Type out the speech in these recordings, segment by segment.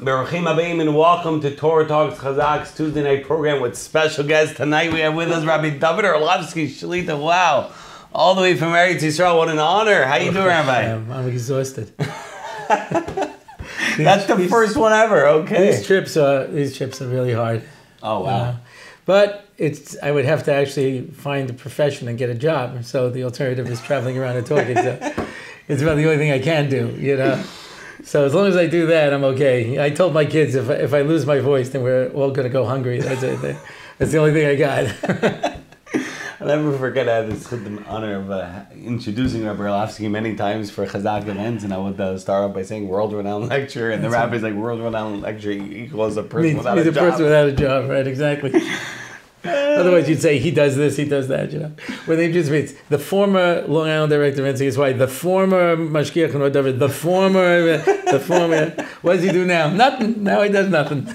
Baruchim Abayim and welcome to Torah Talks Chazaq's Tuesday night program with special guests. Tonight we have with us Rabbi Dovid Orlofsky, Shalita. Wow, all the way from Eretz Yisrael. What an honor. How you doing, Rabbi? I'm exhausted. That's the first one ever. Okay. These trips are really hard. Oh wow. But I would have to actually find a profession and get a job. So the alternative is traveling around and talking. So it's about the only thing I can do, you know. So as long as I do that, I'm okay. I told my kids if I lose my voice, then we're all going to go hungry. That's it. That's the only thing I got. I'll never forget I had the honor of introducing Rabbi Orlofsky many times for Chazaq events, and I would start off by saying world-renowned lecturer, and the rabbi's like, world-renowned lecturer equals a person without a job. He's a person without a job, right, exactly. Otherwise, you'd say he does this, he does that, you know. When they just means the former Long Island director of NCSY, the former Mashgiach and whatever, the former. What does he do now? Nothing. Now he does nothing.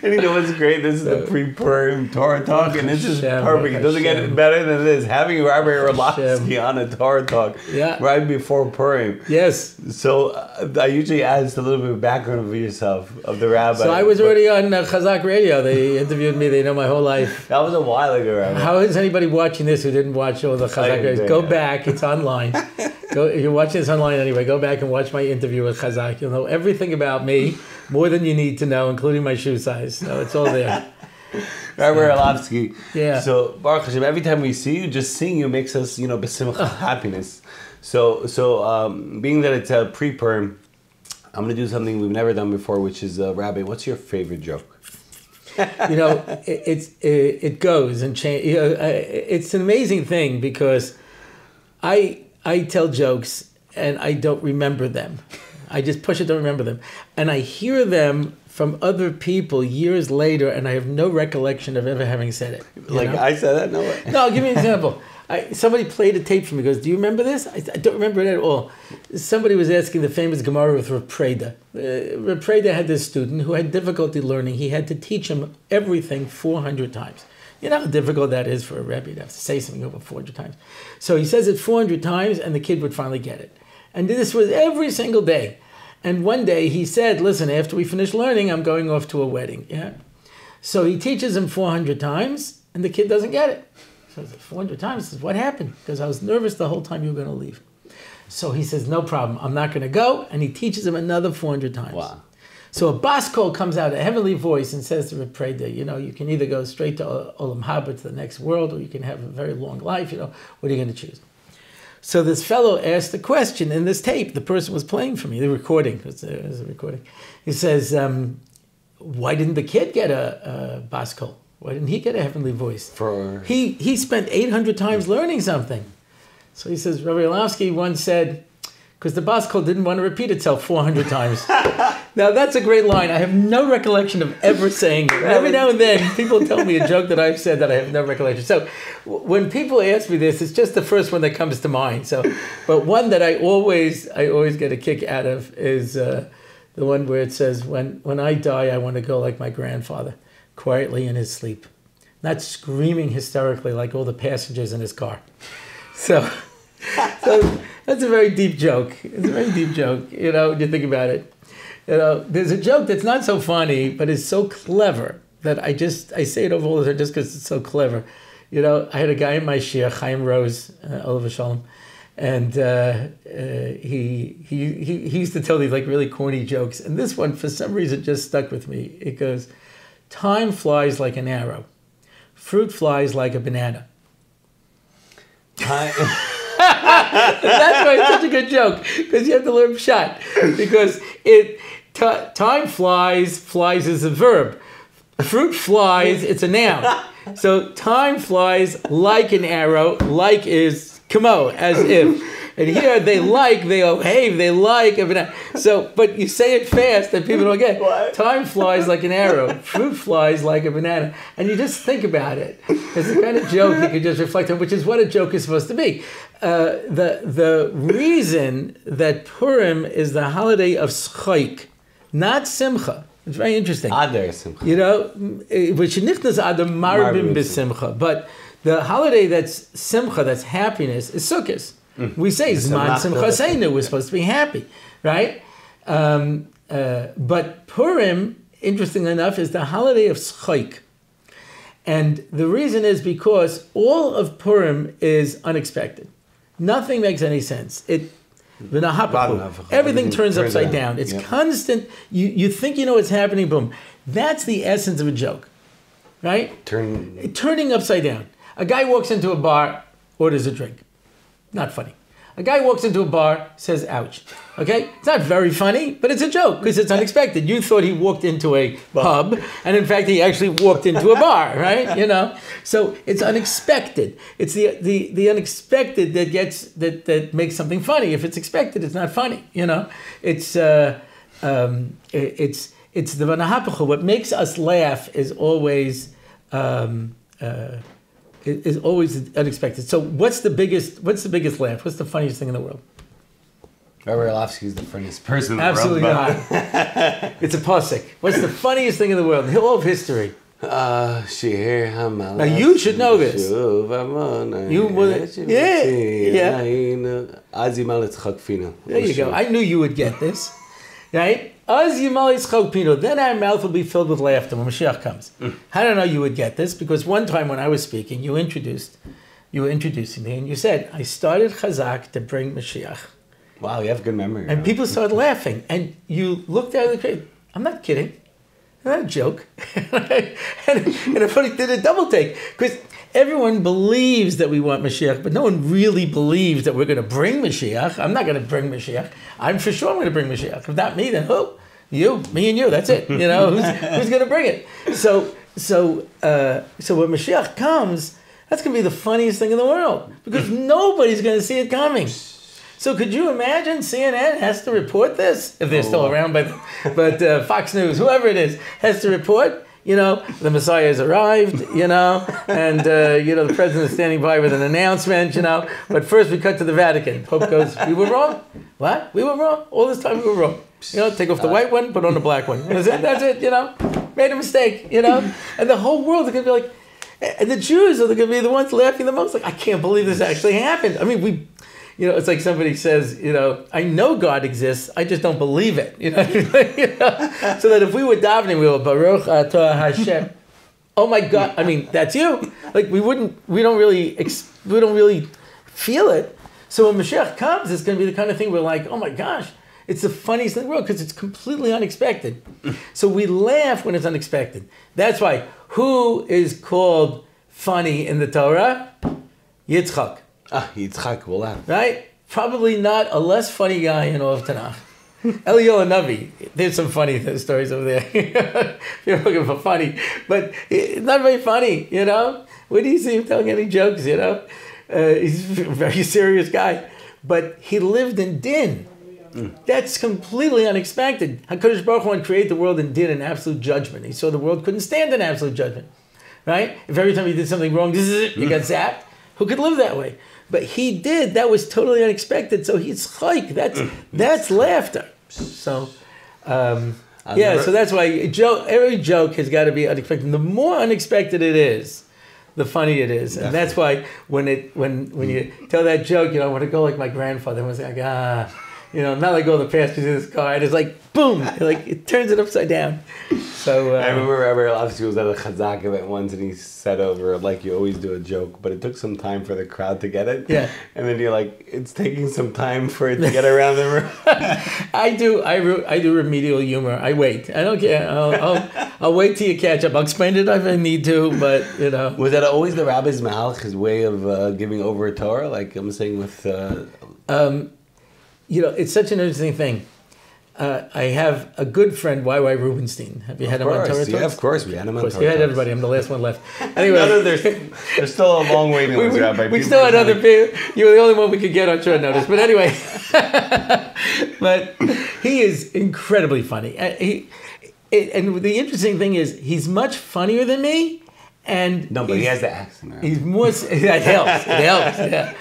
And you know what's great? This is the pre-Purim Torah talk, and this is perfect. It doesn't get better than this. Having Rabbi Orlofsky on a Torah talk right before Purim. Yes. So I usually ask a little bit of background of yourself, of the rabbi. So I was already on Chazaq radio. They interviewed me. They know my whole life. That was a while ago, Rabbi. How is anybody watching this who didn't watch all the Chazaq radios? Go back. It's online. If you're watching this online anyway, go back and watch my interview with Chazaq. You'll know everything about me, more than you need to know, including my shoe size. So it's all there. Rabbi Orlofsky. Yeah. So Baruch Hashem, every time we see you, just seeing you makes us, besimcha, happiness. So being that it's a pre-Purim, I'm going to do something we've never done before, which is, Rabbi, what's your favorite joke? It goes and changes. It's an amazing thing because I tell jokes and I don't remember them. I just push it, don't remember them. And I hear them from other people years later and I have no recollection of ever having said it. Like I said that? No way. No, I'll give you an example. Somebody played a tape for me. Goes, do you remember this? I don't remember it at all. Somebody was asking the famous Gemara with Rav Preda. Rav Preda had this student who had difficulty learning. He had to teach him everything 400 times. You know how difficult that is for a Rebbe to have to say something over 400 times. So he says it 400 times and the kid would finally get it. And this was every single day. And one day he said, listen, after we finish learning, I'm going off to a wedding. Yeah. So he teaches him 400 times and the kid doesn't get it. So 400 times, he says, what happened? Because I was nervous the whole time you were going to leave. So he says, no problem, I'm not going to go. And he teaches him another 400 times. Wow. So a bas kol comes out, a heavenly voice, and says to Rav Preda, you can either go straight to Olam Haba, to the next world, or you can have a very long life, what are you going to choose? So this fellow asked the question in this tape. The person was playing for me, the recording. It was a recording. He says, why didn't the kid get a bas kol? Why didn't he get a heavenly voice? He spent 800 times learning something. So he says, Rabbi Orlofsky once said, because the bas kol didn't want to repeat itself 400 times. Now that's a great line. I have no recollection of ever saying it. Every now and then people tell me a joke that I've said that I have no recollection. So when people ask me this, it's just the first one that comes to mind. But one that I always get a kick out of is the one where it says, when I die, I want to go like my grandfather, quietly in his sleep, not screaming hysterically like all the passengers in his car. So that's a very deep joke. It's a very deip joke, when you think about it. There's a joke that's not so funny, but is so clever that I say it over all the time just because it's so clever. I had a guy in my shir, Chaim Rose, Olav Shalom, and he used to tell these like really corny jokes. And this one, for some reason, just stuck with me. It goes, time flies like an arrow. Fruit flies like a banana. Time... That's why it's such a good joke, because you have to learn pshat. Because time flies is a verb. Fruit flies, it's a noun. So time flies like an arrow, like is kamo, as if. And here they like a banana. So, but you say it fast and people don't get it. What? Time flies like an arrow, fruit flies like a banana. And you just think about it. It's the kind of joke you can just reflect on, which is what a joke is supposed to be. The reason that Purim is the holiday of Schayk, not Simcha. It's very interesting. Adar Simcha. Which nichnas Adar marbim b'simcha. But the holiday that's Simcha, that's happiness, is Sukkot. We say Zman Simcha Seinu, we're supposed to be happy, right? But Purim, interestingly enough, is the holiday of Chazaq. And the reason is because all of Purim is unexpected. Nothing makes any sense. Everything turns upside down. It's constant. You think you know what's happening, boom. That's the essence of a joke, right? Turning upside down. A guy walks into a bar, orders a drink. Not funny. A guy walks into a bar, says, ouch. Okay? It's not very funny, but it's a joke because it's unexpected. You thought he walked into a pub, and in fact, he actually walked into a bar, right? You know? So it's unexpected. It's the unexpected that makes something funny. If it's expected, it's not funny, you know? It's the vanahapachu. What makes us laugh is always unexpected. So what's the biggest laugh? What's the funniest thing in the world? Rabbi Orlofsky is the funniest person in the Absolutely world. not. It's a pasuk. What's the funniest thing in the world? All of history. Now you should know this. You would, yeah. There you go. I knew you would get this, right? Then our mouth will be filled with laughter when Mashiach comes. How did I know you would get this? Because one time when I was speaking, you were introducing me, and you said, I started Chazaq to bring Mashiach. Wow, you have a good memory. And people started laughing, and you looked out of the crowd. I'm not kidding. Not a joke. And everybody did a double take, because everyone believes that we want Mashiach, but no one really believes that we're going to bring Mashiach. I'm not going to bring Mashiach. I'm for sure I'm going to bring Mashiach. If not me, then who? You, me and you, that's it. You know, who's going to bring it? So when Mashiach comes, that's going to be the funniest thing in the world, because nobody's going to see it coming. So could you imagine CNN has to report this, if they're still around, but Fox News, whoever it is, has to report, you know, the Messiah has arrived, you know, and, the president is standing by with an announcement, you know, but first we cut to the Vatican. Pope goes, we were wrong? What? We were wrong? All this time we were wrong. You know, take off the white one, put on the black one. That's it, you know, made a mistake, you know, and the whole world is going to be like, and the Jews are going to be the ones laughing the most, like, I can't believe this actually happened. I mean, it's like somebody says, I know God exists, I just don't believe it. So that if we were davening, we were Baruch Atah Hashem. Oh my God! I mean, that's you. Like we don't really feel it. So when Mashiach comes, it's going to be the kind of thing we're like, oh my gosh, it's the funniest thing in the world because it's completely unexpected. So we laugh when it's unexpected. That's why. Who is called funny in the Torah? Yitzchak. Yitzchak will laugh. Right? Probably not a less funny guy in all of Tanakh. Eliyahu Navi. There's some funny stories over there. If you're looking for funny. But it's not very funny, Where do you see him telling any jokes, He's a very serious guy. But he lived in din. That's completely unexpected. HaKadosh Baruch Hu created the world in din, in absolute judgment. He saw the world couldn't stand in absolute judgment. Right? If every time you did something wrong, this is it, you got zapped. Who could live that way? But he did. That was totally unexpected. So he's chayk. That's laughter. So, so that's why every joke has got to be unexpected. The more unexpected it is, the funnier it is. And that's why when you tell that joke, I want to go like my grandfather. I was like, not like go the passengers in his car. And it's like, boom, it turns it upside down. So I remember Rabbi Orlofsky was at a Chazaq event once, and he said over, like you always do a joke, but it took some time for the crowd to get it. Yeah. And then you're like, it's taking some time for it to get around the room. I do remedial humor. I wait. I don't care. I'll wait till you catch up. I'll explain it if I need to, but Was that always the Rabbi's Mahalach, his way of giving over a Torah? Like I'm saying with. It's such an interesting thing. I have a good friend, Y.Y. Rubenstein. Have you had him on Torah Talks? Yeah, of course. We had him on Torah Talks. You had everybody. I'm the last one left. Anyway. There's still a long waiting list, Rabbi. We still had other people. You were the only one we could get on short notice. But anyway. But he is incredibly funny. And the interesting thing is, he's much funnier than me. No, but he has the accent. Right? He's more. That helps. It helps. Yeah.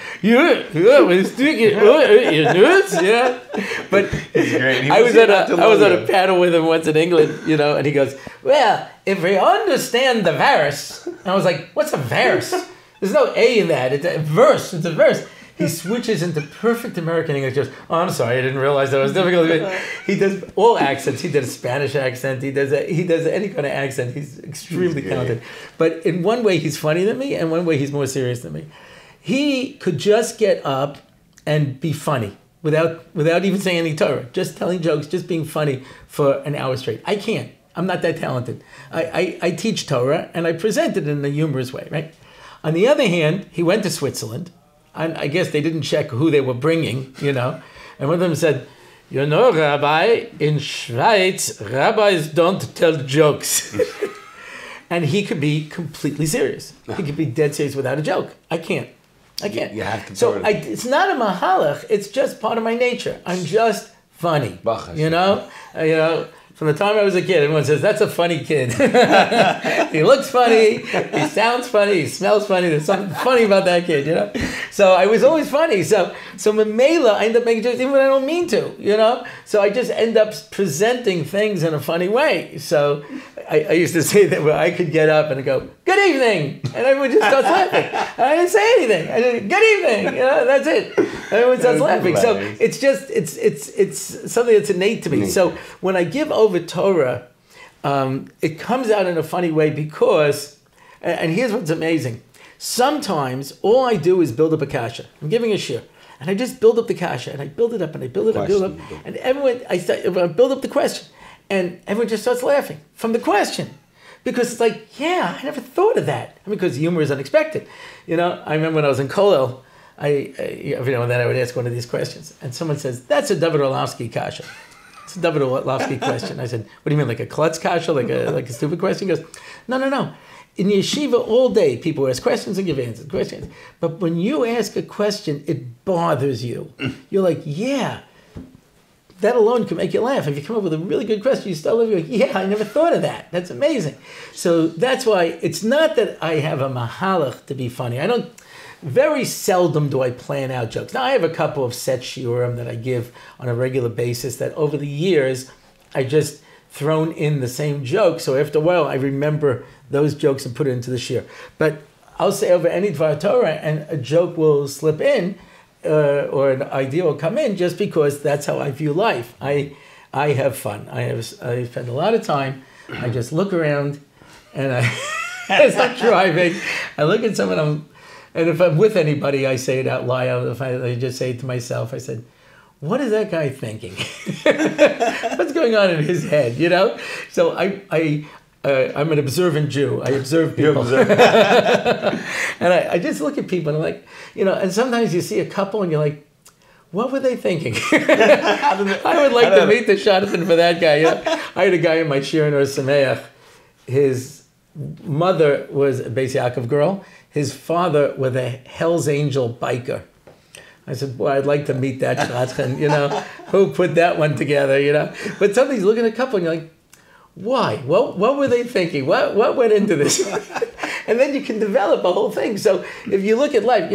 But he's great. I was on a panel with him once in England, and he goes, "Well, if we understand the verse," and I was like, "What's a verse? There's no A in that. It's a verse. It's a verse." He switches into perfect American English. Just, oh, I'm sorry, I didn't realize that was difficult. He does all accents. He did a Spanish accent. He does any kind of accent. He's extremely talented. But in one way, he's funnier than me, and one way, he's more serious than me. He could just get up and be funny without even saying any Torah, just telling jokes, just being funny for an hour straight. I can't. I'm not that talented. I teach Torah, and I present it in a humorous way, right? On the other hand, he went to Switzerland. And I guess they didn't check who they were bringing, And one of them said, Rabbi, in Schweiz, rabbis don't tell jokes. And he could be completely serious. He could be dead serious without a joke. I can't. You have to. So it's not a mahalach. It's just part of my nature. I'm just funny. From the time I was a kid, everyone says, that's a funny kid. He looks funny, he sounds funny, he smells funny, there's something funny about that kid, So I was always funny. So Mamela, I end up making jokes even when I don't mean to, So I just end up presenting things in a funny way. So I used to say that I could get up and go, good evening, and everyone just starts laughing. And I didn't say anything. I did good evening, that's it. Everyone starts laughing. So it's just, it's something that's innate to me. So when I give over Torah, it comes out in a funny way because, and here's what's amazing. Sometimes all I do is build up a kasha. I'm giving a shir, and I just build up the kasha, and I build it up, and I build it up, and everyone, I build up the question, and everyone just starts laughing from the question. Because it's like, yeah, I never thought of that. Because humor is unexpected. I remember when I was in Kollel, every now and then I would ask one of these questions, and someone says, that's a Dovid Orlofsky kasha. It's a Dovid Orlofsky question. I said, what do you mean, like a klutz kasha, like a stupid question? He goes, no. In yeshiva all day, people ask questions and give answers, But when you ask a question, it bothers you. You're like, yeah, that alone can make you laugh. If you come up with a really good question, you start laughing, you're like, yeah, I never thought of that. That's amazing. So that's why it's not that I have a mahalach to be funny. Very seldom do I plan out jokes. Now, I have a couple of set shiurim that I give on a regular basis that over the years, I just thrown in the same joke. So after a while, I remember those jokes and put it into the shiur. But I'll say over any Dvar Torah, and a joke will slip in, or an idea will come in, just because that's how I view life. I have fun. I spend a lot of time. I just look around, and as I'm driving, I look at someone, and if I'm with anybody, I say it out loud. If I just say it to myself, I said, what is that guy thinking? What's going on in his head, So I'm an observant Jew. I observe people. And I just look at people and I'm like, and sometimes you see a couple and you're like, what were they thinking? I would like to meet the shadchan for that guy. I had a guy in my shir in Or Sameach. His mother was a Beis Yaakov girl. His father was a Hell's Angel biker. I said, boy, I'd like to meet that shadchan, who put that one together, But somebody's looking at a couple and you're like, why? What were they thinking? What went into this? And then you can develop a whole thing. So if you look at life,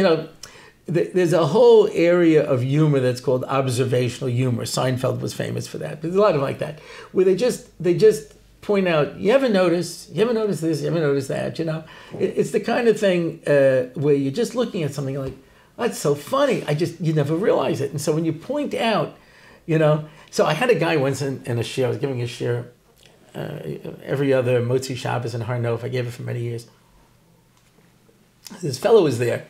there's a whole area of humor that's called observational humor. Seinfeld was famous for that. There's a lot of like that, where they just point out, you ever notice this, you ever notice that, It's the kind of thing where you're just looking at something like, that's so funny. You never realize it. And so when you point out, so I had a guy once in a shir, I was giving a shir every other Motzi Shabbos in Har Nof. I gave it for many years. This fellow was there.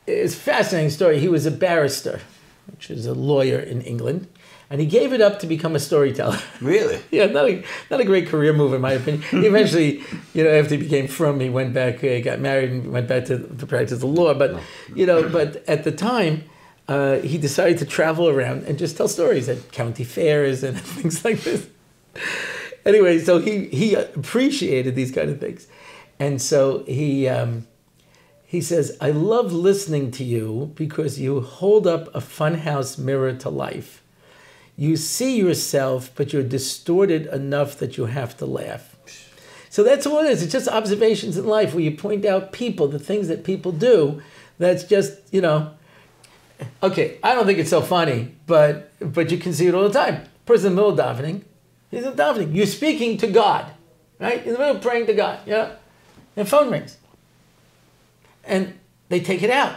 It's a fascinating story. He was a barrister, which is a lawyer in England, and he gave it up to become a storyteller. Really? Yeah, not a great career move in my opinion. He eventually, after he became frum, he went back, got married, and went back to practice the law. But but at the time, he decided to travel around and just tell stories at county fairs and things like this. Anyway, so he appreciated these kind of things, and so he says, I love listening to you because you hold up a funhouse mirror to life. You see yourself, but you're distorted enough that you have to laugh. So that's all it is. It's just observations in life where you point out people, the things that people do. That's just, okay, I don't think it's so funny, but you can see it all the time. Person in the middle of davening, he's in davening. You're speaking to God, right? In the middle of praying to God, and phone rings. And they take it out.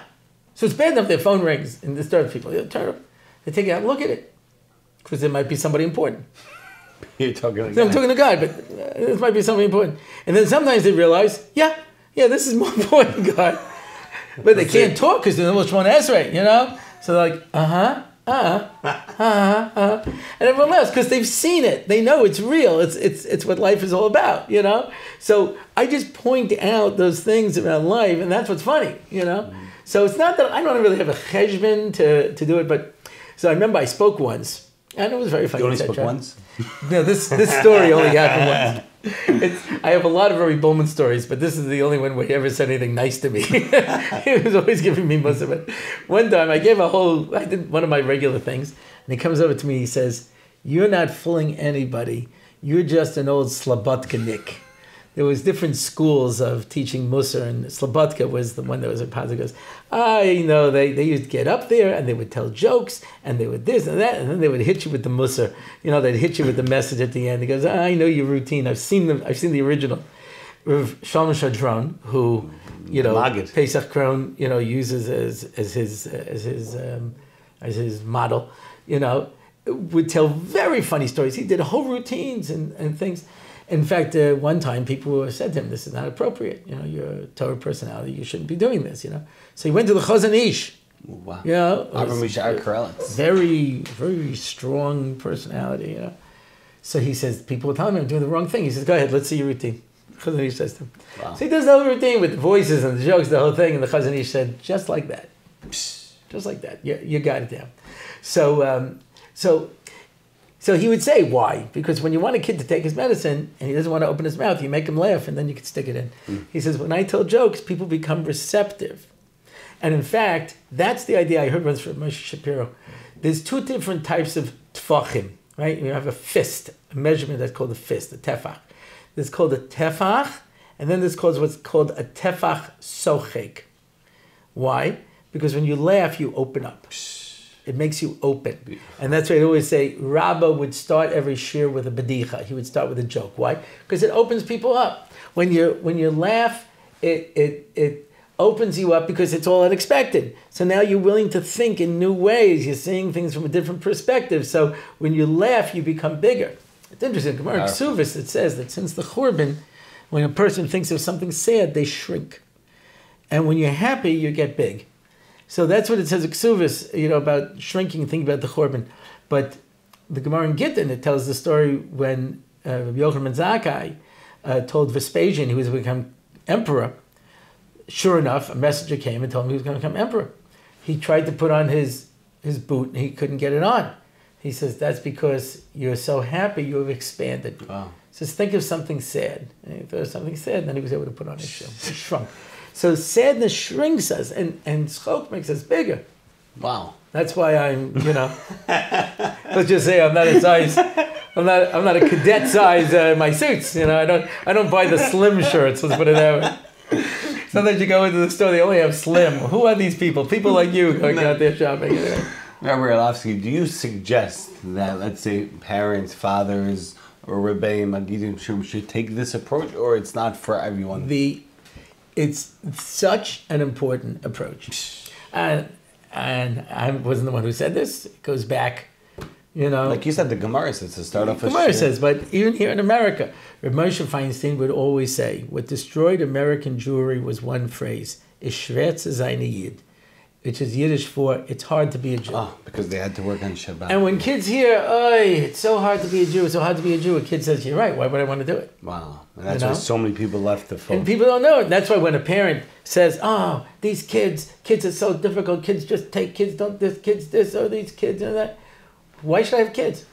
So it's bad enough their phone rings and disturbs people. They turn up, they take it out and look at it. Because there might be somebody important. You're talking to So I'm talking to God, but this might be something important. And then sometimes they realize, yeah, this is more important than God. But they can't talk because they're the Shemona Esrei, you know? So they're like, and everyone laughs because they've seen it. They know it's real. It's what life is all about, you know? So I just point out those things around life, and that's what's funny, you know? So it's not that I don't really have a cheshbon to do it, but so I remember I spoke once, and it was very funny. You only spoke once? No, this story only happened once. I have a lot of Rabbi Bowman stories, but this is the only one where he ever said anything nice to me. He was always giving me most of it. One time I did one of my regular things, and he comes over to me, he says, "You're not fooling anybody. You're just an old Slobodka-nik." There was different schools of teaching Musar, and Slobodka was the one that was a positive. Goes, they used to get up there and they would tell jokes and they would this and that, and then they would hit you with the Musar. You know, they'd hit you with the message at the end. He goes, I know your routine. I've seen the original. Rav Shalom Shadron, who, Magid. Pesach Kron, uses as his model, would tell very funny stories. He did whole routines and things. In fact, one time people said to him, "This is not appropriate. You're a Torah personality. You shouldn't be doing this." So he went to the Chazon Ish. Wow. Very, very strong personality. So he says, people will tell him I'm doing the wrong thing. He says, "Go ahead, let's see your routine." Chazon Ish says to him. Wow. So he does the whole routine with the voices and the jokes, the whole thing, and the Chazon Ish said, "Just like that, just like that. You got it down." So he would say, why? Because when you want a kid to take his medicine and he doesn't want to open his mouth, you make him laugh and then you can stick it in. He says, when I tell jokes, people become receptive. And in fact, that's the idea I heard once from Moshe Shapiro. There's two different types of tfachim, right? You have a fist, a measurement that's called a fist, a tefach. There's called a tefach, and then there's what's called a tefach sochek. Why? Because when you laugh, you open up. It makes you open. And that's why I always say, Rabbah would start every shir with a bedicha. He would start with a joke. Why? Because it opens people up. When you laugh, it opens you up because it's all unexpected. So now you're willing to think in new ways. You're seeing things from a different perspective. So when you laugh, you become bigger. It's interesting. Gemara Ksuvos, it says that since the Churban, when a person thinks of something sad, they shrink. And when you're happy, you get big. So that's what it says in Ksuvos, about shrinking, thinking about the Churban. But the Gemara in Gittin, it tells the story when Rabbi Yochanan ben Zakkai told Vespasian he was going to become emperor. Sure enough, a messenger came and told him he was going to become emperor. He tried to put on his boot and he couldn't get it on. He says, that's because you're so happy you have expanded. Wow. He says, think of something sad. And he thought of something sad, and then he was able to put on his shoe. He shrunk. So sadness shrinks us, and schok makes us bigger. Wow. That's why I'm, let's just say I'm not a size, I'm not a cadet size in my suits. I don't buy the slim shirts. Let's put it that way. Sometimes you go into the store, they only have slim. Who are these people? People like you going out there shopping. Rabbi Orlofsky, do you suggest that, let's say, parents, fathers, or Rebbeim, Magidim, should take this approach, or it's not for everyone? It's such an important approach. And I wasn't the one who said this. It goes back, Like you said, the Gemara says to start off with. Gemara says, but even here in America, Reb Moshe Feinstein would always say, what destroyed American Jewry was one phrase, is schwer zu sein a Yid, which is Yiddish for, it's hard to be a Jew. Oh, because they had to work on Shabbat. And when kids hear, it's so hard to be a Jew, it's so hard to be a Jew, a kid says, you're right, why would I want to do it? Wow. And that's why so many people left the phone. And people don't know it. That's why when a parent says, these kids are so difficult, kids just take, kids don't this, kids this, these kids and that. Why should I have kids?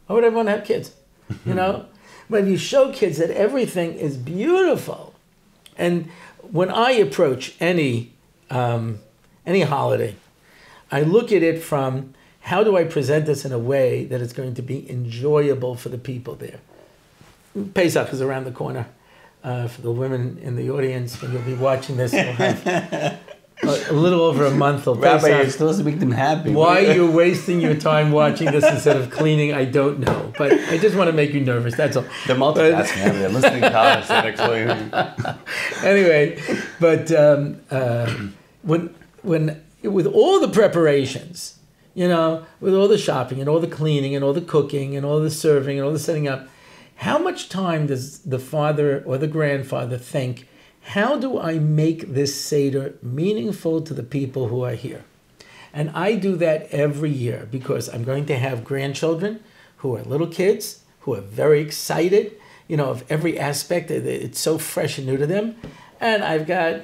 Why would I want to have kids? When you show kids that everything is beautiful. And when I approach any holiday, I look at it from how do I present this in a way that it's going to be enjoyable for the people there. Pesach is around the corner. For the women in the audience, when you'll be watching this, you'll have a little over a month till Rabbi, Pesach. you're supposed to make them happy. Why you're wasting your time watching this instead of cleaning, I don't know. But I just want to make you nervous, that's all. They're multitasking. They're listening to us and explaining. Anyway, but when with all the preparations, with all the shopping and all the cleaning and all the cooking and all the serving and all the setting up, how much time does the father or the grandfather think, how do I make this Seder meaningful to the people who are here? And I do that every year because I'm going to have grandchildren who are little kids, who are very excited, of every aspect. It's so fresh and new to them. And I've got,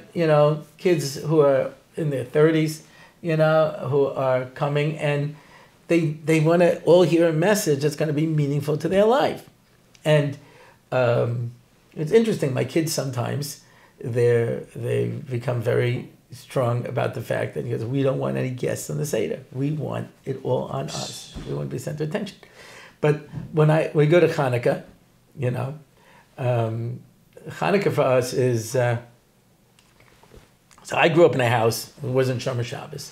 kids who are in their 30s, who are coming, and they want to all hear a message that's going to be meaningful to their life. And it's interesting, my kids sometimes, they become very strong about the fact that we don't want any guests on the Seder. We want it all on us. We want to be center of attention. But when we go to Hanukkah, Hanukkah for us is, so I grew up in a house, it wasn't Shomer Shabbos.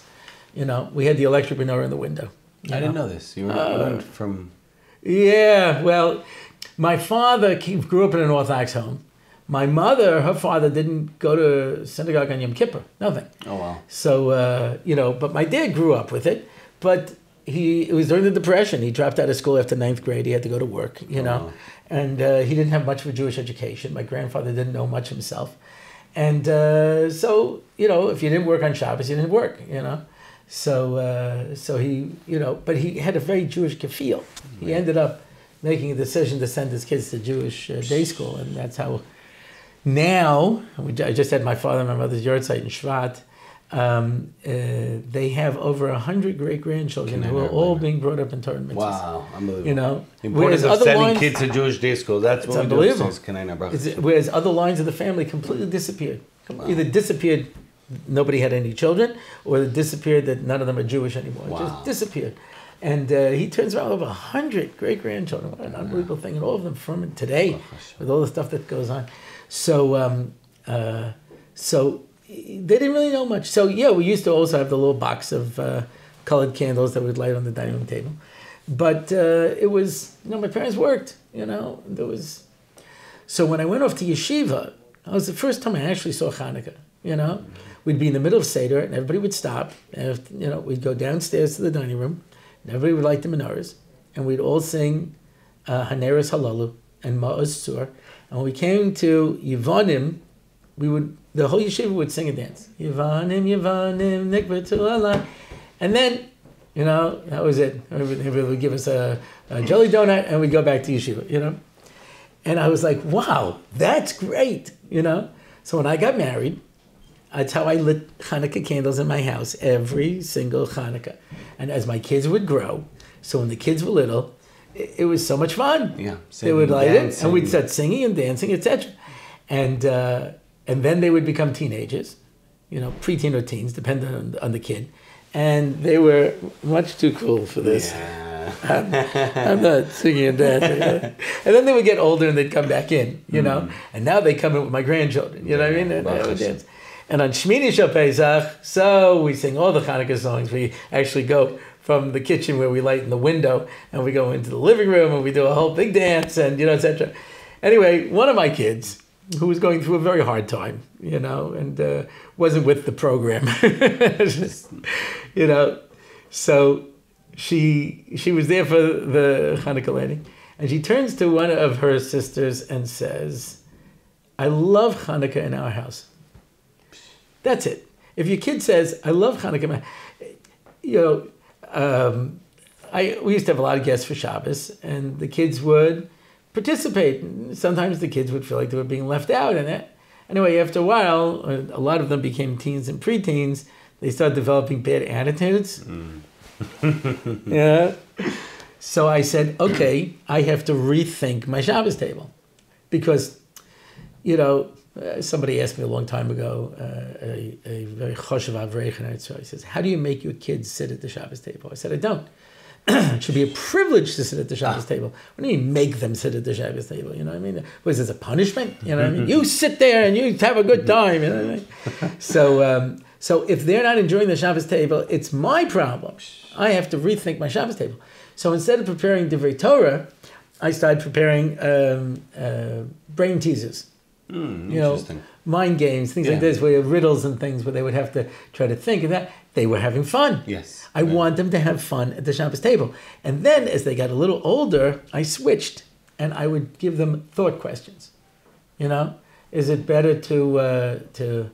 We had the electric menorah in the window. I didn't know this. You learned from... Yeah, well, my father grew up in an Orthodox home. My mother, her father didn't go to synagogue on Yom Kippur, nothing. Oh, wow. So, but my dad grew up with it, but it was during the Depression. He dropped out of school after 9th grade. He had to go to work, Wow. and he didn't have much of a Jewish education. My grandfather didn't know much himself. And so, if you didn't work on Shabbos, you didn't work, So he, but he had a very Jewish gefühl. He ended up making a decision to send his kids to Jewish day school, and that's how now, I just had my father and my mother's yard site in Shvat, they have over 100 great-grandchildren who are all being brought up in Torah and mitzvahs. Wow, unbelievable. The Whereas importance of sending lines, kids to Jewish day school, that's what we do. Whereas other lines of the family completely disappeared. Wow. Either disappeared, nobody had any children, or it disappeared that none of them are Jewish anymore. Wow. It just disappeared. And he turns around over 100 great-grandchildren. What an unbelievable thing. And all of them from today, with all the stuff that goes on. So they didn't really know much. So yeah, we used to also have the little box of colored candles that we'd light on the dining room table. But it was, my parents worked, there was. So when I went off to yeshiva, it was the first time I actually saw Hanukkah, We'd be in the middle of Seder and everybody would stop. And, we'd go downstairs to the dining room and everybody would light the menorahs and we'd all sing Haneres Halalu and Ma'oz Tzur. And when we came to Yevanim, the whole yeshiva would sing and dance. Yevanim, Yevanim, Nikbetu Allah. And then, that was it. Everybody would give us a jelly donut and we'd go back to yeshiva, And I was like, wow, that's great, So when I got married, that's how I lit Hanukkah candles in my house every single Hanukkah. And as my kids would grow, so when the kids were little, it was so much fun. Yeah, they would light it, and we'd start singing and dancing, etc. And then they would become teenagers, preteen or teens, depending on the kid. And they were much too cool for this. Yeah. I'm not singing and dancing. And then they would get older and they'd come back in, And now they come in with my grandchildren, what I mean? And they would dance. And on Shmini Shel Pesach, so we sing all the Hanukkah songs. We actually go from the kitchen where we light in the window, and we go into the living room, and we do a whole big dance, and etc. Anyway, one of my kids, who was going through a very hard time, and wasn't with the program, so she was there for the Hanukkah lighting, and she turns to one of her sisters and says, "I love Hanukkah in our house." That's it. If your kid says, "I love Hanukkah," we used to have a lot of guests for Shabbos, and the kids would participate. Sometimes the kids would feel like they were being left out in it. Anyway, after a while, a lot of them became teens and preteens. They started developing bad attitudes. Yeah. So I said, okay, I have to rethink my Shabbos table. Because, somebody asked me a long time ago, a very choshev avreich, and he says, how do you make your kids sit at the Shabbos table? I said, I don't. It should be a privilege to sit at the Shabbos table. What do you mean make them sit at the Shabbos table? You know what I mean? Was this a punishment? You know what I mean? You sit there and you have a good time. You know what I mean? So if they're not enjoying the Shabbos table, it's my problem. I have to rethink my Shabbos table. So instead of preparing Divrei Torah, I started preparing brain teasers. Interesting. Mind games, things like this, where you have riddles and things where they would have to try to think of that. They were having fun. Yes. I want them to have fun at the Shabbos table. And then as they got a little older, I switched and I would give them thought questions. Is it better to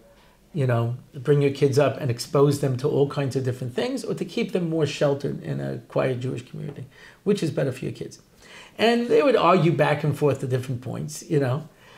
bring your kids up and expose them to all kinds of different things, or to keep them more sheltered in a quiet Jewish community? Which is better for your kids? And they would argue back and forth the different points,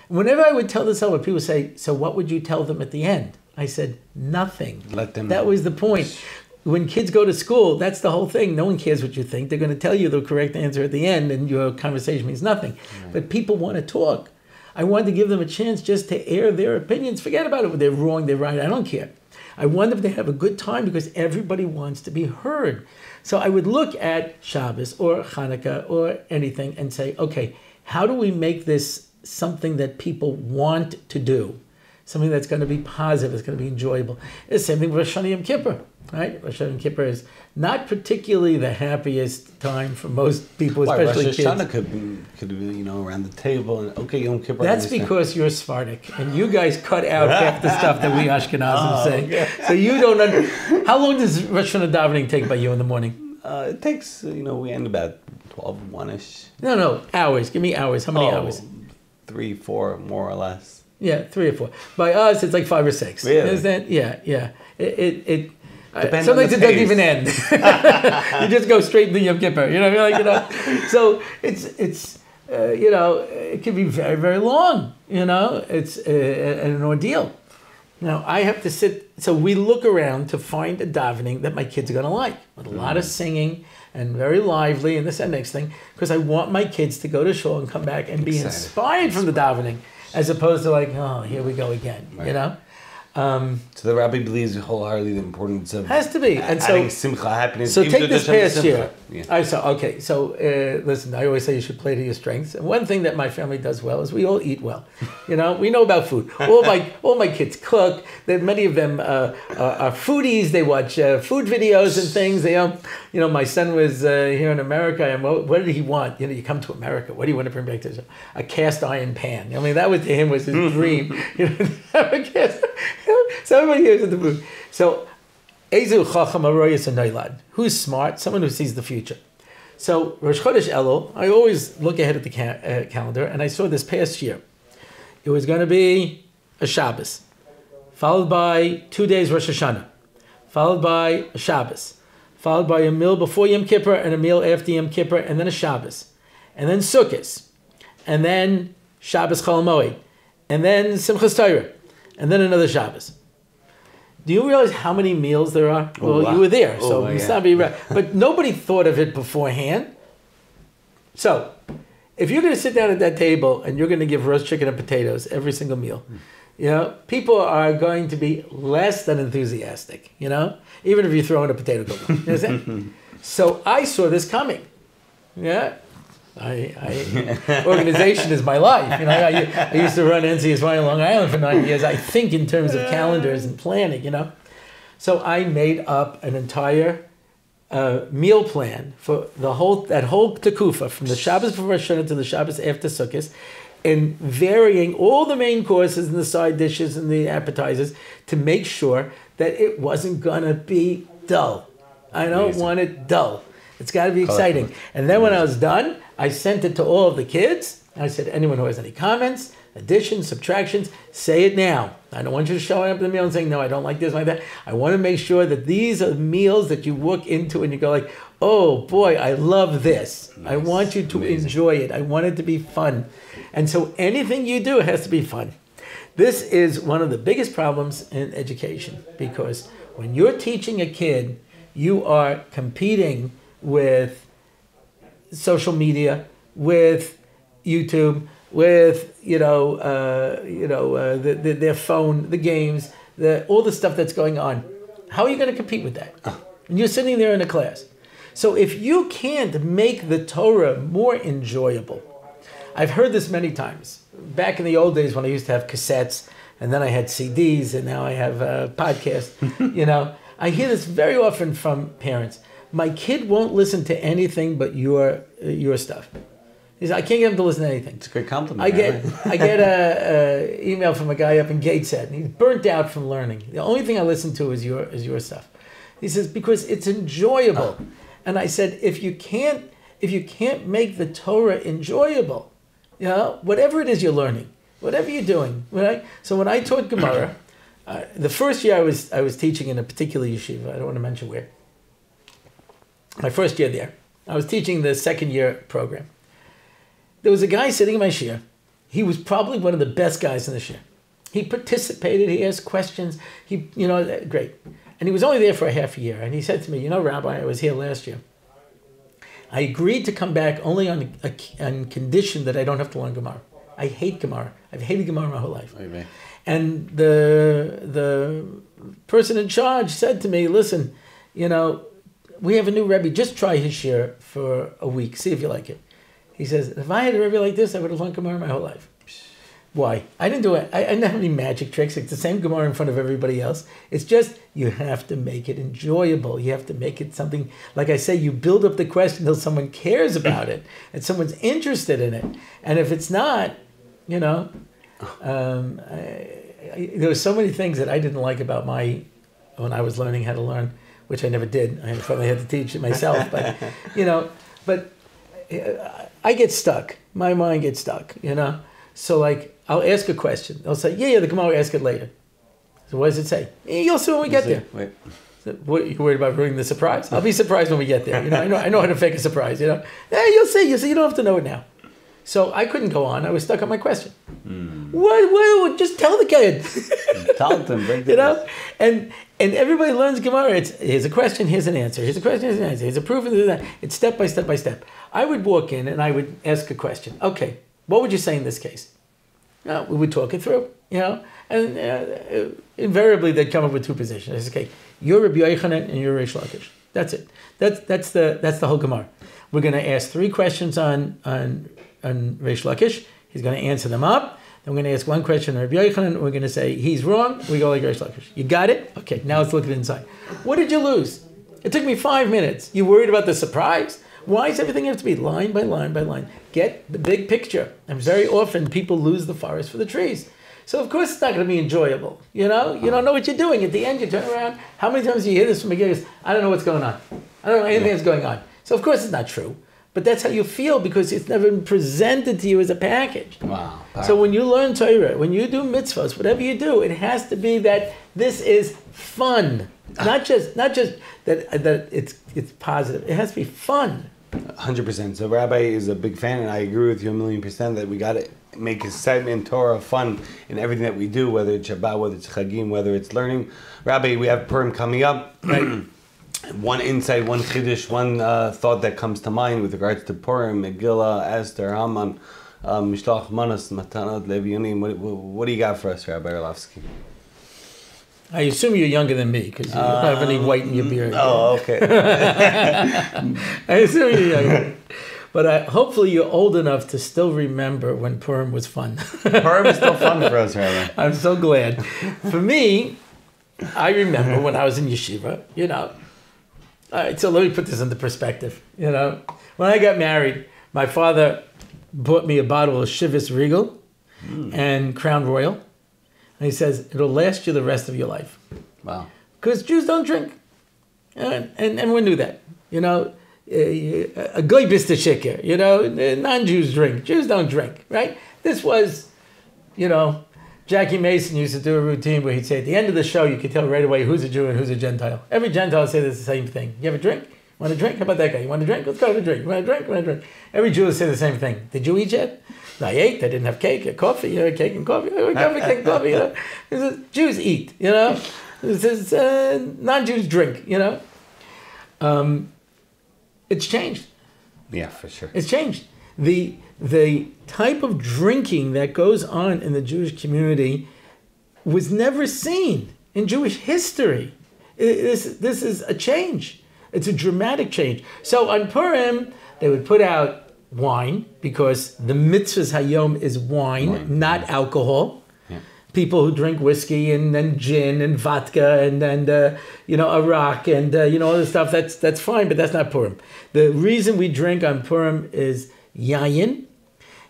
Whenever I would tell this over, people say, so what would you tell them at the end? I said, nothing. Let them. That was the point. When kids go to school, that's the whole thing. No one cares what you think. They're going to tell you the correct answer at the end, and your conversation means nothing. Right. But people want to talk. I wanted to give them a chance just to air their opinions. Forget about it. They're wrong, they're right. I don't care. I want them to have a good time because everybody wants to be heard. So I would look at Shabbos or Hanukkah or anything and say, okay, how do we make this something that people want to do? Something that's going to be positive, that's going to be enjoyable. It's the same thing with Rosh Hashanah Yom Kippur, right? Rosh Hashanah Yom Kippur is not particularly the happiest time for most people, especially Rosh kids. Hashanah could be, around the table and okay, Yom Kippur. That's because you're Sephardic and you guys cut out half the stuff that we Ashkenazim say. Okay. So you don't How long does Rosh Hashanah davening take by you in the morning? It takes, we end about 12, 1-ish. No, hours. Give me hours. How many hours? 3, 4, more or less. Yeah, 3 or 4. By us, it's like 5 or 6. Really? Is that? Yeah. It sometimes it doesn't even end. You just go straight into Yom Kippur. So it's it can be very, very long. It's an ordeal. Now I have to sit. So we look around to find a davening that my kids are going to like, with a lot of singing and very lively and this and next thing, because I want my kids to go to shul and come back and be inspired from the davening, as opposed to like, oh, here we go again. Right. So the rabbi believes wholeheartedly the importance of has to be, and so simcha, happiness. So take this past year. Yeah. So listen, I always say you should play to your strengths. And one thing that my family does well is we all eat well. We know about food. All my kids cook. Many of them are foodies. They watch food videos and things. They my son was here in America, and what did he want? You come to America. What do you want to bring back to a cast iron pan? That was to him was his dream. So everybody here is in the mood. So, Ezu Chacham Aroyas Noilad. Who's smart? Someone who sees the future. So, Rosh Chodesh Elul, I always look ahead at the calendar, and I saw this past year. It was going to be a Shabbos, followed by 2 days Rosh Hashanah, followed by a Shabbos, followed by a meal before Yom Kippur and a meal after Yom Kippur, and then a Shabbos, and then Sukkot, and then Shabbos Chol Moed, and then Simchas Torah, and then another Shabbos. Do you realize how many meals there are? Well, you were there, so it's not be right. But nobody thought of it beforehand. So, if you're going to sit down at that table and you're going to give roast chicken and potatoes every single meal, people are going to be less than enthusiastic, even if you throw in a potato gumbo. You understand? So I saw this coming. Yeah. Organization is my life. I used to run NCSY in Long Island for 9 years. I think in terms of calendars and planning, So I made up an entire meal plan for that whole Tekufa, from the Shabbos before Rosh Hashanah to the Shabbos after Sukkot, and varying all the main courses and the side dishes and the appetizers to make sure that it wasn't going to be dull. I don't want it dull. It's got to be exciting. And then when I was done, I sent it to all of the kids. I said, anyone who has any comments, additions, subtractions, say it now. I don't want you to show up at the meal and saying, no, I don't like this, like that. I want to make sure that these are meals that you walk into and you go like, oh boy, I love this. Nice. I want you to enjoy it. I want it to be fun. And so anything you do has to be fun. This is one of the biggest problems in education, because when you're teaching a kid, you are competing with social media, with YouTube, with their phone, the games, all the stuff that's going on. How are you going to compete with that? And you're sitting there in a class. So if you can't make the Torah more enjoyable, I've heard this many times. Back in the old days when I used to have cassettes, and then I had CDs, and now I have podcasts. I hear this very often from parents. My kid won't listen to anything but your stuff. He said, I can't get him to listen to anything. It's a great compliment. I get a email from a guy up in Gateshead, and he's burnt out from learning. The only thing I listen to is your stuff. He says, because it's enjoyable. And I said, if you can't make the Torah enjoyable, whatever it is you're learning, whatever you're doing, right? So when I taught Gemara, the first year I was teaching in a particular yeshiva, I don't want to mention where. My first year there, I was teaching the second year program. There was a guy sitting in my shiur. He was probably one of the best guys in the shiur. He participated, he asked questions, great. And he was only there for a half a year. And he said to me, Rabbi, I was here last year. I agreed to come back only on condition that I don't have to learn Gemara. I hate Gemara. I've hated Gemara my whole life. Okay. And the person in charge said to me, listen, we have a new Rebbe. Just try his shiur for a week. See if you like it. He says, if I had a Rebbe like this, I would have learned Gemara my whole life. Why? I didn't do it. I didn't have any magic tricks. It's the same Gemara in front of everybody else. It's just, you have to make it enjoyable. You have to make it something, like I say, you build up the question until someone cares about it and someone's interested in it. And if it's not, there were so many things that I didn't like about when I was learning how to learn, which I never did. I probably had to teach it myself. But, but I get stuck. My mind gets stuck, So I'll ask a question. They'll say, yeah, the Gemara will ask it later. So what does it say? You'll see when we get there. Wait. So what, you worried about ruining the surprise? I'll be surprised when we get there. I know how to fake a surprise, Hey, you'll see. You don't have to know it now. So I couldn't go on. I was stuck on my question. What? Just tell the kid. Tell them. Break the And everybody learns Gemara. Here's a question, here's an answer. Here's a question, here's an answer. Here's a proof, and that. It's step by step by step. I would walk in and I would ask a question. Okay, what would you say in this case? We would talk it through, and invariably they'd come up with two positions. I said, okay, you're Rabbi Yochanan and you're Reish Lakish. That's it. That's the whole Gemara. We're going to ask three questions on Reish Lakish. He's going to answer them up. Then we're going to ask one question on Rabbi Yochanan. We're going to say he's wrong. We go like Reish Lakish. You got it? Okay. Now let's look at it inside. What did you lose? It took me 5 minutes. You worried about the surprise? Why does everything have to be line by line by line? Get the big picture. And very often people lose the forest for the trees. So of course it's not going to be enjoyable. You don't know what you're doing. At the end you turn around. How many times do you hear this from a guy? I don't know what's going on. I don't know anything that's going on. So of course it's not true. But that's how you feel because it's never been presented to you as a package. Wow. So when you learn Torah, when you do mitzvahs, whatever you do, it has to be that this is fun. Not just that it's positive. It has to be fun. 100%. So Rabbi is a big fan, and I agree with you 1,000,000% that we got to make excitement, Torah, fun in everything that we do, whether it's Shabbat, whether it's Chagim, whether it's learning. Rabbi, we have Purim coming up. Right? One insight, one chiddush, one thought that comes to mind with regards to Purim, Megillah, Esther, Haman, Mishloach Manos, Matanot, Leviunim. What do you got for us, Rabbi Orlofsky? I assume you're younger than me because you don't have any white in your beard. Oh, okay. I assume you're younger. But hopefully you're old enough to still remember when Purim was fun. Purim is still fun for us, Rabbi. I'm so glad. For me, I remember when I was in yeshiva, All right, so let me put this into perspective. When I got married, my father bought me a bottle of Chivas Regal and Crown Royal. And he says, it'll last you the rest of your life. Wow. Because Jews don't drink. And everyone knew that. A goy bist shikir, non-Jews drink. Jews don't drink, right? This was, Jackie Mason used to do a routine where he'd say at the end of the show, you could tell right away who's a Jew and who's a Gentile. Every Gentile says the same thing. You have a drink? Want a drink? How about that guy? You want a drink? Let's go have a drink. You want a drink? You want a drink? Every Jew will say the same thing. Did you eat yet? I ate. I didn't have cake or coffee. Cake and coffee. I have cake and coffee. It says, Jews eat. It says non-Jews drink. It's changed. Yeah, for sure. It's changed. The type of drinking that goes on in the Jewish community was never seen in Jewish history. This is a change. It's a dramatic change. So on Purim, they would put out wine because the mitzvahs hayom is wine, not alcohol. Yeah. People who drink whiskey and then gin and vodka and arak and all this stuff, that's fine, but that's not Purim. The reason we drink on Purim is yayin.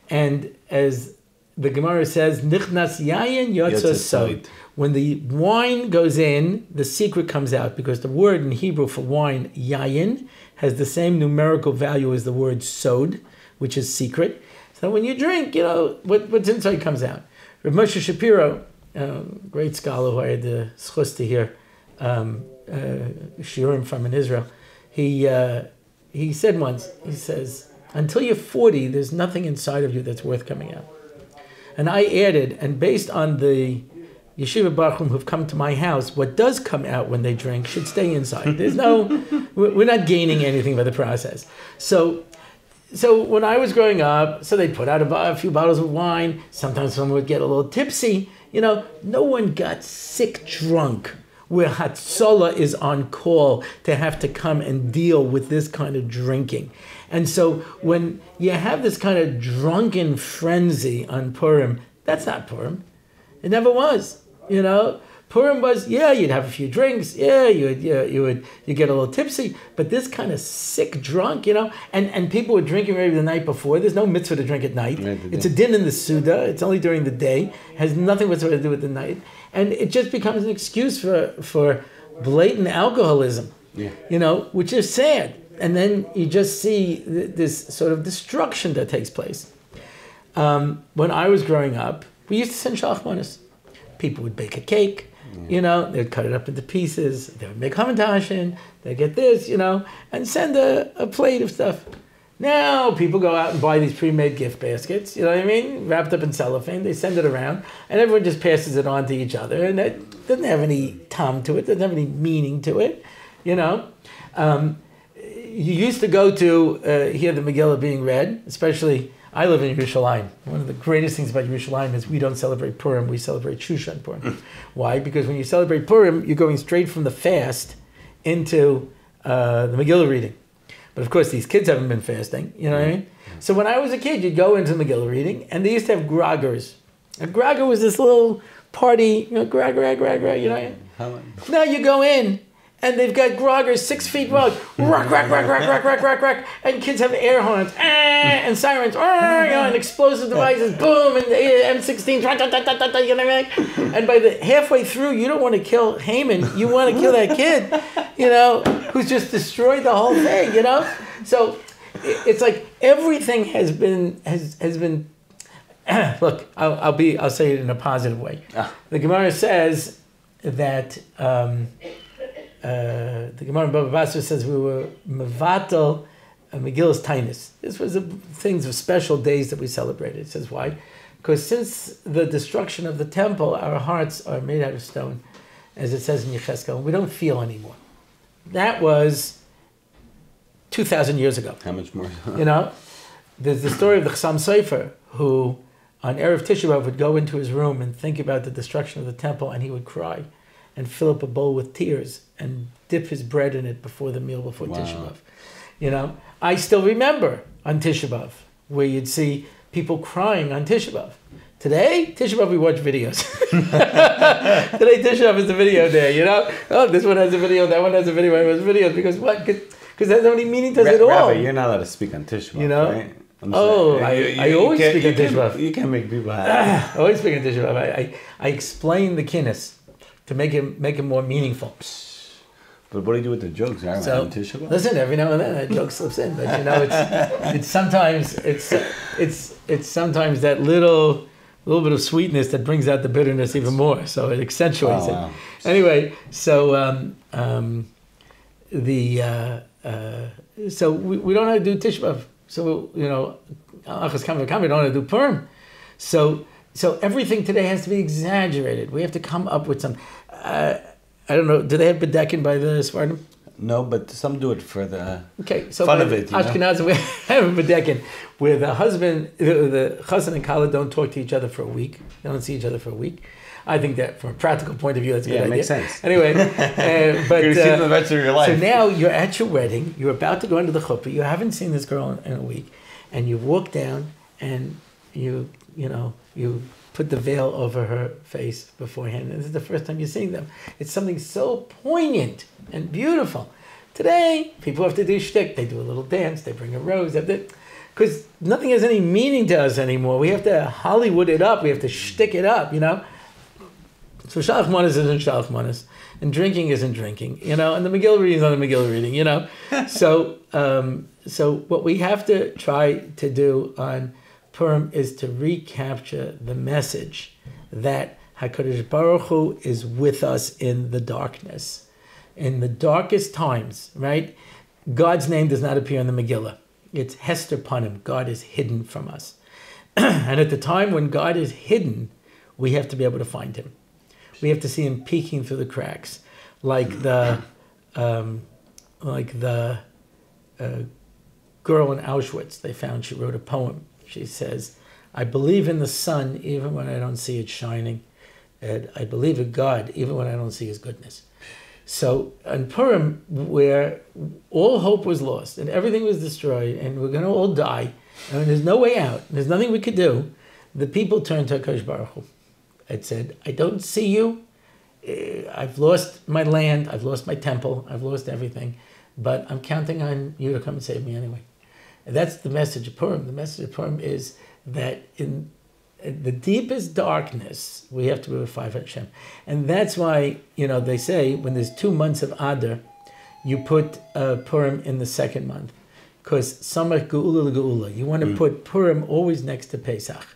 And as the Gemara says, nichnas yayin yotza sod. When the wine goes in, the secret comes out, because the word in Hebrew for wine, yayin, has the same numerical value as the word sod, which is secret. So when you drink, what's inside comes out. Rav Moshe Shapiro, great scholar who I had the schus to hear shiurim from in Israel, he said once, he says, until you're 40, there's nothing inside of you that's worth coming out. And I added, and based on the Yeshiva Baruchim who've come to my house, what does come out when they drink should stay inside. We're not gaining anything by the process. So when I was growing up, so they'd put out a few bottles of wine. Sometimes someone would get a little tipsy. No one got sick drunk where Hatzalah is on call to have to come and deal with this kind of drinking. And so when you have this kind of drunken frenzy on Purim, that's not Purim. It never was. Purim was, you'd have a few drinks, you get a little tipsy, but this kind of sick drunk, and people were drinking maybe the night before. There's no mitzvah to drink at night. It's a din in the Suda. It's only during the day. It has nothing whatsoever to do with the night. And it just becomes an excuse for blatant alcoholism, which is sad. And then you just see this sort of destruction that takes place. When I was growing up, we used to send shalachmanis. People would bake a cake, they'd cut it up into pieces, they would make hamantashen, they'd get this, and send a plate of stuff. Now people go out and buy these pre-made gift baskets, wrapped up in cellophane, they send it around, and everyone just passes it on to each other, and it doesn't have any tom to it, doesn't have any meaning to it, You used to go to hear the Megillah being read, especially, I live in Yerushalayim. One of the greatest things about Yerushalayim is we don't celebrate Purim, we celebrate Shushan Purim. Why? Because when you celebrate Purim, you're going straight from the fast into the Megillah reading. But of course, these kids haven't been fasting, you know what I mean? So when I was a kid, you'd go into Megillah reading, and they used to have grogers. A grogger was this little party, grog, Now you go in, and they've got groggers 6 feet long, rock, and kids have air horns, and sirens, and explosive devices, boom, and M16, and by the halfway through, you don't want to kill Haman, you want to kill that kid, who's just destroyed the whole thing, So it's like everything has been. Look, I'll say it in a positive way. The Gemara says that. The Gemara in Baba Basra says we were mevatel Megillah's Tainus. This was things of special days that we celebrated. It says why? Because since the destruction of the temple, our hearts are made out of stone, as it says in Yechezkel, and we don't feel anymore. That was 2,000 years ago. How much more? There's the story of the Chassam Sofer, who on Erev Tisha B'Av would go into his room and think about the destruction of the temple, and he would cry and fill up a bowl with tears and dip his bread in it before the meal, before Tisha B'Av. I still remember on Tisha B'Av, where you'd see people crying on Tisha B'Av. Today, Tisha B'Av, we watch videos. Today, Tisha B'Av is the video day, Oh, this one has a video, that one has a video, that one has videos. Because what? Because that doesn't have any meaning to it at all. Rabbi, you're not allowed to speak on Tisha B'Av, right? I always speak on Tisha B'Av. You can't make people happy. I always speak on Tisha B'Av. I explain the kinnis to make it more meaningful. But what do you do with the jokes? So, listen, every now and then that joke slips in, but it's sometimes that little bit of sweetness that brings out the bitterness even more. So it accentuates it. Anyway, so so we don't know how to do Tisha B'Av. So we don't know how to do Purim. So everything today has to be exaggerated. We have to come up with some. I don't know. Do they have bedekin by the Sfardim? No, but some do it for the fun of it. Ashkenazim, we have a bedekin where the husband, the chassan and kala don't talk to each other for a week. They don't see each other for a week. I think that from a practical point of view, that's a good idea. Yeah, it makes sense. Anyway, but you're seeing the rest of your life. So now you're at your wedding. You're about to go into the chuppah. You haven't seen this girl in a week, and you walk down and you put the veil over her face beforehand. And this is the first time you're seeing them. It's something so poignant and beautiful. Today, people have to do shtick. They do a little dance. They bring a rose. because nothing has any meaning to us anymore. We have to Hollywood it up. We have to shtick it up, you know. So Shalach Manas isn't Shalach Manas, and drinking isn't drinking, you know, and the Megillah reading is not the Megillah reading, you know. So what we have to try to do on Purim is to recapture the message that HaKadosh Baruch Hu is with us in the darkness. In the darkest times, right? God's name does not appear in the Megillah. It's Hester Panim. God is hidden from us. And at the time when God is hidden, we have to be able to find him. We have to see him peeking through the cracks. Like the girl in Auschwitz, they found, she wrote a poem. She says, I believe in the sun even when I don't see it shining. And I believe in God even when I don't see his goodness. So on Purim, where all hope was lost and everything was destroyed and we're going to all die, and there's no way out, there's nothing we could do, the people turned to HaKadosh Baruch Hu and said, I don't see you. I've lost my land. I've lost my temple. I've lost everything. But I'm counting on you to come and save me anyway. And that's the message of Purim. The message of Purim is that in the deepest darkness, we have to be with five Hashem. And that's why, you know, they say when there's 2 months of Adar, you put Purim in the second month. Because Samach Geula Geula. You want to put Purim always next to Pesach.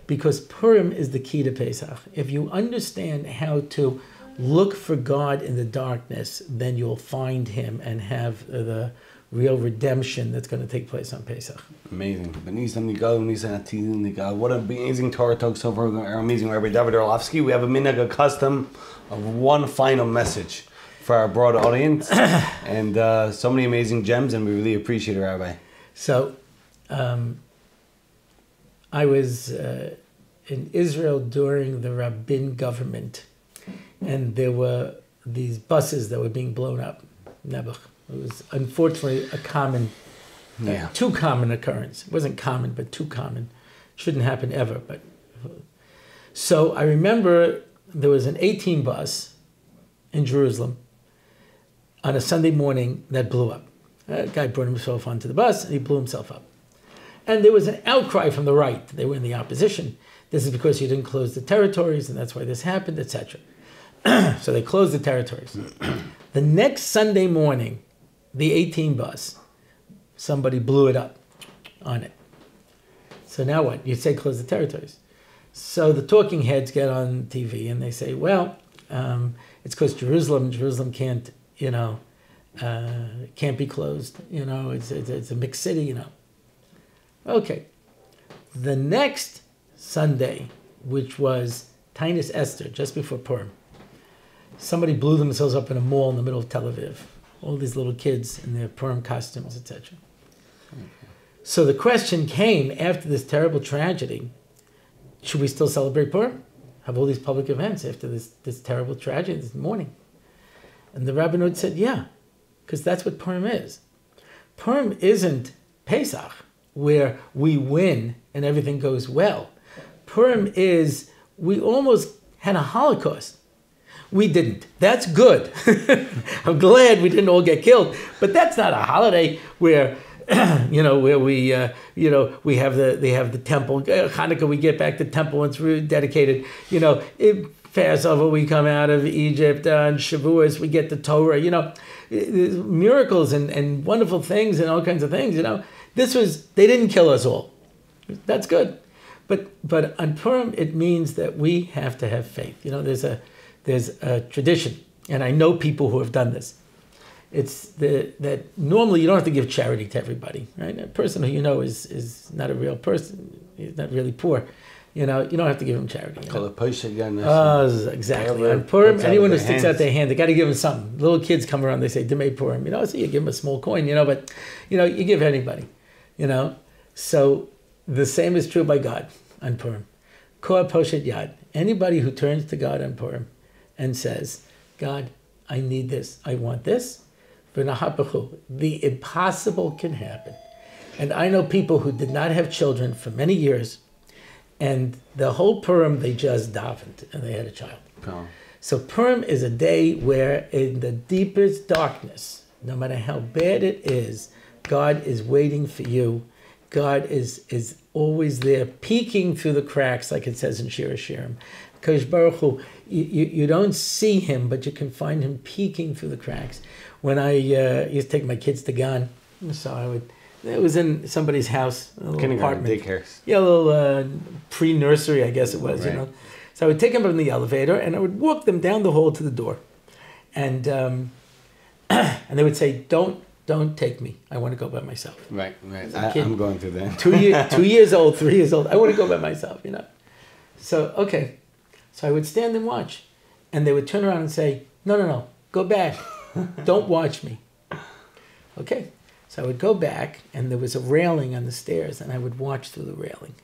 Because Purim is the key to Pesach. If you understand how to look for God in the darkness, then you'll find him and have the real redemption that's going to take place on Pesach. Amazing. What an amazing Torah talk so far. Our amazing Rabbi Dovid Orlofsky. We have a minhag, a custom of one final message for our broad audience. And so many amazing gems, and we really appreciate it, Rabbi. So, I was in Israel during the Rabin government, and there were these buses that were being blown up. Nebuch. It was unfortunately a common, too common occurrence. It wasn't common, but too common. Shouldn't happen ever. But so I remember there was an 18 bus in Jerusalem on a Sunday morning that blew up. A guy brought himself onto the bus and he blew himself up. And there was an outcry from the right. They were in the opposition. This is because you didn't close the territories, and that's why this happened, etc. So they closed the territories. The next Sunday morning, the 18 bus, somebody blew it up on it. So now what? You say close the territories. So the talking heads get on TV and they say, well, it's because Jerusalem can't, can't be closed. It's a mixed city, Okay. The next Sunday, which was Tainus Esther, just before Purim, somebody blew themselves up in a mall in the middle of Tel Aviv. All these little kids in their Purim costumes, etc. Okay. So the question came after this terrible tragedy, should we still celebrate Purim? Have all these public events after this terrible tragedy this morning? And the Rabbi said, yeah, because that's what Purim is. Purim isn't Pesach, where we win and everything goes well. Purim is, we almost had a Holocaust. We didn't. That's good. I'm glad we didn't all get killed. But that's not a holiday where, where we, we have the temple. Hanukkah, we get back the temple once we're dedicated. Passover, we come out of Egypt. On Shavuos, we get the Torah. Miracles and wonderful things and all kinds of things. They didn't kill us all. That's good. But on Purim, it means that we have to have faith. There's a tradition, and I know people who have done this. It's that normally you don't have to give charity to everybody, right? A person who is not a real person, he's not really poor. You don't have to give him charity. Exactly. On Purim, anyone who sticks out their hand, they got to give him something. Little kids come around, they say, Demei Purim, so you give them a small coin, but, you give anybody, So the same is true by God on Purim. Koah Poshet Yad. Anybody who turns to God on Purim and says, God, I need this, I want this, the impossible can happen. And I know people who did not have children for many years, and the whole Purim, they just davened, and they had a child. Oh. So Purim is a day where in the deepest darkness, no matter how bad it is, God is waiting for you, God is always there, peeking through the cracks, like it says in Shir Hashirim. Kodesh Baruch Hu, you don't see him, but you can find him peeking through the cracks. When I used to take my kids to Gan, so it was in somebody's house, a little apartment. Daycare. Yeah, a little pre-nursery, I guess it was, right. you know. So I would take them in the elevator, and I would walk them down the hall to the door. And and they would say, don't take me. I want to go by myself. Right. I'm going through that. 2 years old, 3 years old. I want to go by myself, you know. So, okay. So I would stand and watch. And they would turn around and say, no, go back. Don't watch me. Okay. So I would go back, and there was a railing on the stairs, and I would watch through the railing.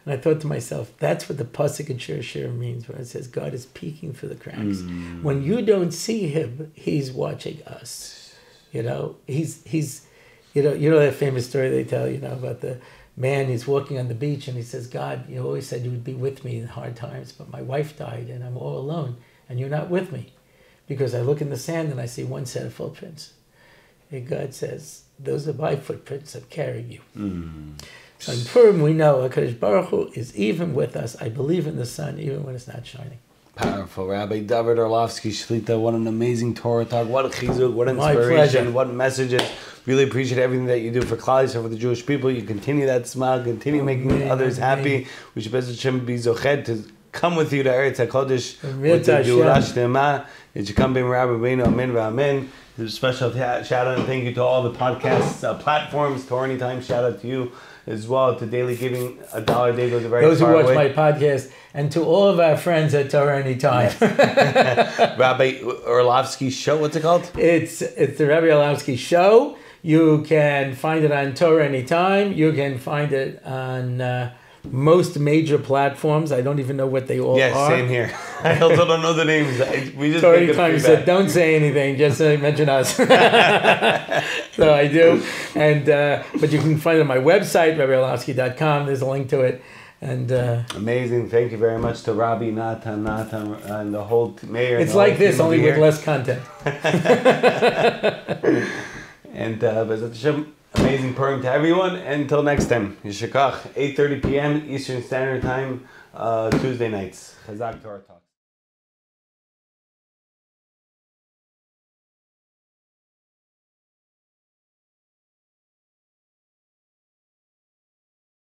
And I thought to myself, that's what the pasuk in Shir Hashirim means when it says God is peeking through the cracks. When you don't see him, he's watching us. You know, he's you know that famous story they tell, you know, about the man, he's walking on the beach and he says, God, you always said you would be with me in hard times, but my wife died and I'm all alone and you're not with me. Because I look in the sand and I see one set of footprints. And God says, those are my footprints that carry you. So in Purim we know HaKadosh Baruch Hu is even with us. I believe in the sun even when it's not shining. Powerful. Rabbi Dovid Orlofsky, Shlita, what an amazing Torah talk. What a chizuk, what inspiration, pleasure. what messages. Really appreciate everything that you do for Klal Yisrael, for the Jewish people. You continue that smile, continue making others happy. We should be zoched to come with you to Eretz HaKodesh with the Geula Shlema. It should come, Rabbi Beinu, Amen v'Amen. A special shout out and thank you to all the podcast platforms. Torah Anytime, shout out to you as well, to Daily Giving, $1 a day goes very far. Those who watch my podcast, and to all of our friends at Torah Anytime. Yes. Rabbi Orlofsky Show, what's it called? It's the Rabbi Orlofsky Show. You can find it on Torah Anytime. You can find it on most major platforms. I don't even know what they all are. Yes, same here. I also don't know the names. We just Torah Anytime said, don't say anything, just mention us. So I do. And but you can find it on my website, RabbiOrlofsky.com. There's a link to it. And amazing. Thank you very much to Rabbi Natan, and the whole mayor. It's like this, only with less content. And B'ezrat Hashem, amazing Purim to everyone. Until next time, Yishakach, 8:30 p.m. Eastern Standard Time, Tuesday nights. Chazaq Torah Talk.